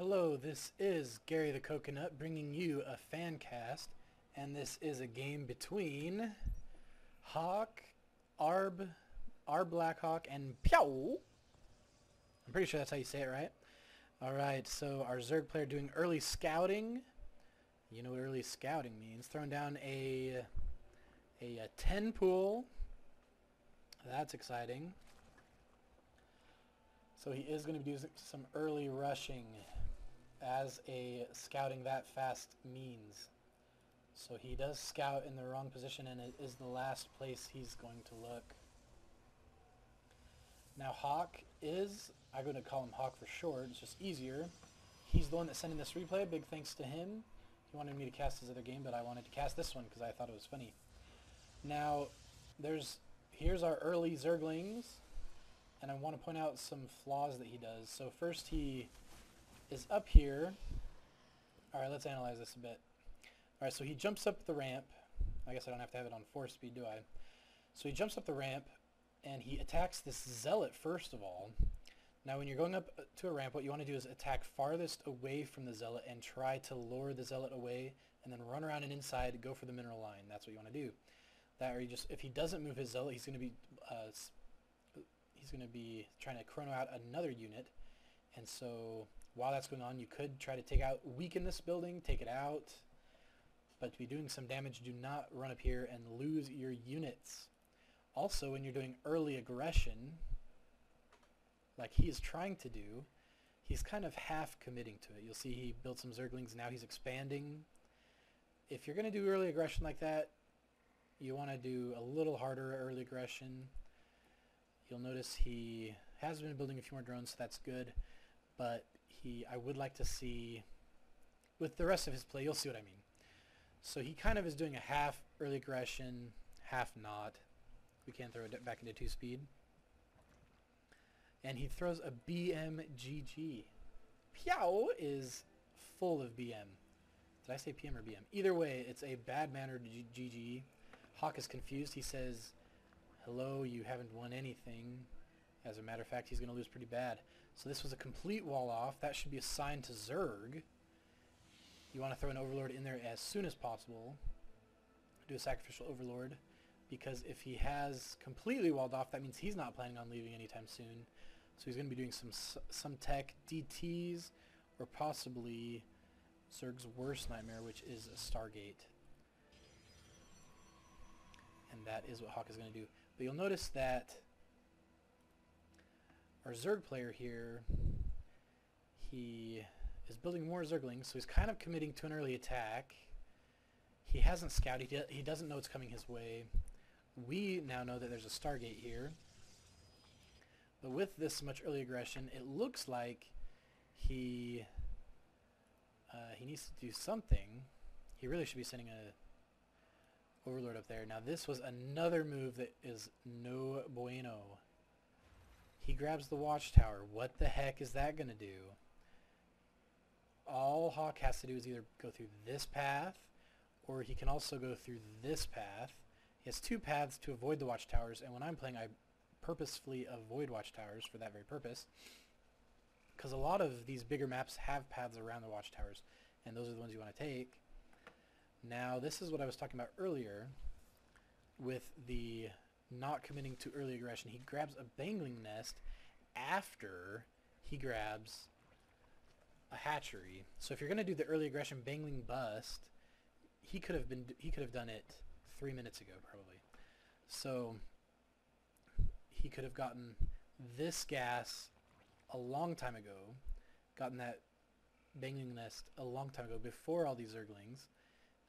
Hello, this is Gary the Coconut bringing you a Fancast, and this is a game between Hawk, ArbBlackHawk, and Piou. I'm pretty sure that's how you say it, right? Alright, so our Zerg player doing early scouting. You know what early scouting means. Throwing down a 10 pool. That's exciting. So he is going to be doing some early rushing, as a scouting that fast means. So he does scout in the wrong position, and it is the last place he's going to look. Now Hawk is, I'm going to call him Hawk for short, it's just easier. He's the one that's sending this replay, big thanks to him. He wanted me to cast his other game, but I wanted to cast this one because I thought it was funny. Now, here's our early Zerglings, and I want to point out some flaws that he does. So first he is up here. Alright, let's analyze this a bit. Alright, so he jumps up the ramp. I guess I don't have to have it on 4 speed, do I? So he jumps up the ramp, and he attacks this zealot first of all. Now when you're going up to a ramp, what you want to do is attack farthest away from the zealot and try to lure the zealot away, and then run around and inside, go for the mineral line. That's what you want to do. That, or you just, if he doesn't move his zealot, he's going to be trying to chrono out another unit. And so while that's going on, you could try to weaken this building, take it out. But to be doing some damage, do not run up here and lose your units. Also, when you're doing early aggression, like he is trying to do, he's kind of half committing to it. You'll see he built some Zerglings, now he's expanding. If you're going to do early aggression like that, you want to do a little harder early aggression. You'll notice he has been building a few more drones, so that's good. But I would like to see, with the rest of his play, you'll see what I mean. So he kind of is doing a half early aggression, half not. We can throw it back into 2 speed. And he throws a BMGG. Piou is full of BM. Did I say PM or BM? Either way, it's a bad-mannered GG. Hawk is confused. He says, hello, you haven't won anything. As a matter of fact, he's going to lose pretty bad. So this was a complete wall off. That should be assigned to Zerg. You want to throw an Overlord in there as soon as possible. Do a Sacrificial Overlord. Because if he has completely walled off, that means he's not planning on leaving anytime soon. So he's going to be doing some tech DTs, or possibly Zerg's worst nightmare, which is a Stargate. And that is what Hawk is going to do. But you'll notice that our Zerg player here, he is building more Zerglings, so he's kind of committing to an early attack. He hasn't scouted, he doesn't know it's coming his way. We now know that there's a Stargate here. But with this much early aggression, it looks like he needs to do something. He really should be sending a Overlord up there. Now this was another move that is no bueno. He grabs the watchtower. What the heck is that going to do? All Hawk has to do is either go through this path, or he can also go through this path. He has 2 paths to avoid the watchtowers, and when I'm playing, I purposefully avoid watchtowers for that very purpose, because a lot of these bigger maps have paths around the watchtowers, and those are the ones you want to take. Now this is what I was talking about earlier with the not committing to early aggression. He grabs a Bangling Nest after he grabs a hatchery. So if you're going to do the early aggression Bangling bust, he could have done it 3 minutes ago probably. So he could have gotten this gas a long time ago, gotten that Bangling Nest a long time ago before all these Zerglings,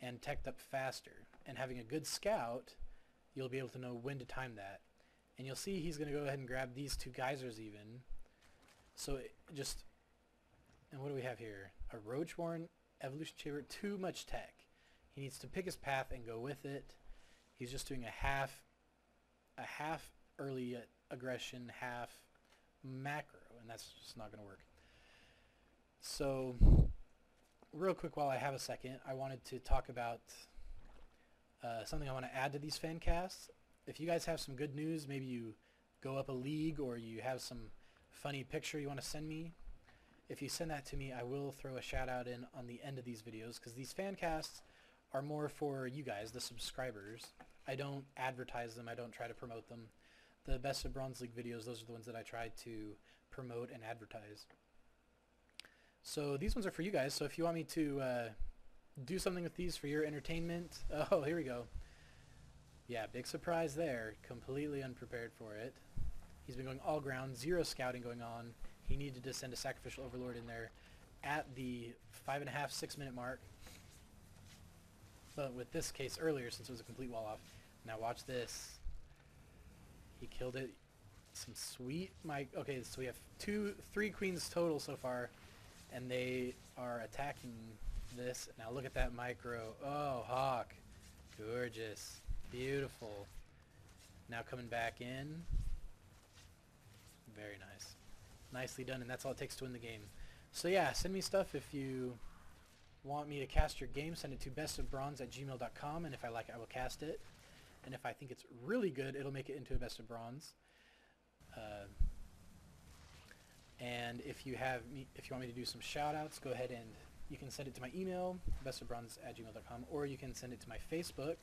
and teched up faster. And having a good scout, you'll be able to know when to time that. And you'll see he's going to go ahead and grab these 2 geysers even. So and what do we have here? A Roachborn, Evolution Chamber, too much tech. He needs to pick his path and go with it. He's just doing a half early aggression, half macro, and that's just not going to work. So real quick, while I have a second, I wanted to talk about something I want to add to these fan casts. If you guys have some good news, maybe you go up a league or you have some funny picture you want to send me, if you send that to me, I will throw a shout out in on the end of these videos, because these fan casts are more for you guys, the subscribers. I don't advertise them. I don't try to promote them. The Best of Bronze League videos, those are the ones that I try to promote and advertise. So these ones are for you guys. So if you want me to do something with these for your entertainment, oh, here we go. Yeah, big surprise there. Completely unprepared for it. He's been going all ground, 0 scouting going on. He needed to send a Sacrificial Overlord in there at the 5.5, 6 minute mark. But with this case earlier, since it was a complete wall off. Now watch this. He killed it. Some sweet okay, so we have 3 queens total so far, and they are attacking this. Now look at that micro. Oh, Hawk. Gorgeous. Beautiful. Now coming back in. Very nice. Nicely done, and that's all it takes to win the game. So yeah, send me stuff if you want me to cast your game. Send it to bestofbronze@gmail.com, and if I like it, I will cast it. And if I think it's really good, it'll make it into a Best of Bronze. And if you want me to do some shout outs, go ahead and you can send it to my email, bestofbronze@gmail.com, or you can send it to my Facebook,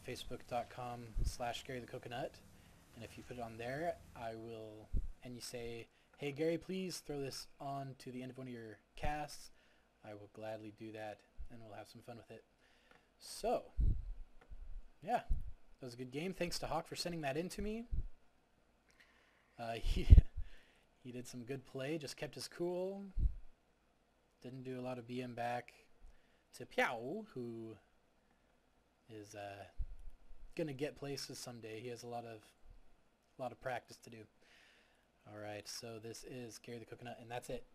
facebook.com/garythecoconut. And if you put it on there, I will, and you say, hey Gary, please throw this on to the end of one of your casts, I will gladly do that, and we'll have some fun with it. So, yeah, that was a good game. Thanks to Hawk for sending that in to me. He did some good play, just kept his cool. Didn't do a lot of BM back to Piou, who is gonna get places someday. He has a lot of practice to do. All right, so this is Gary the Coconut, and that's it.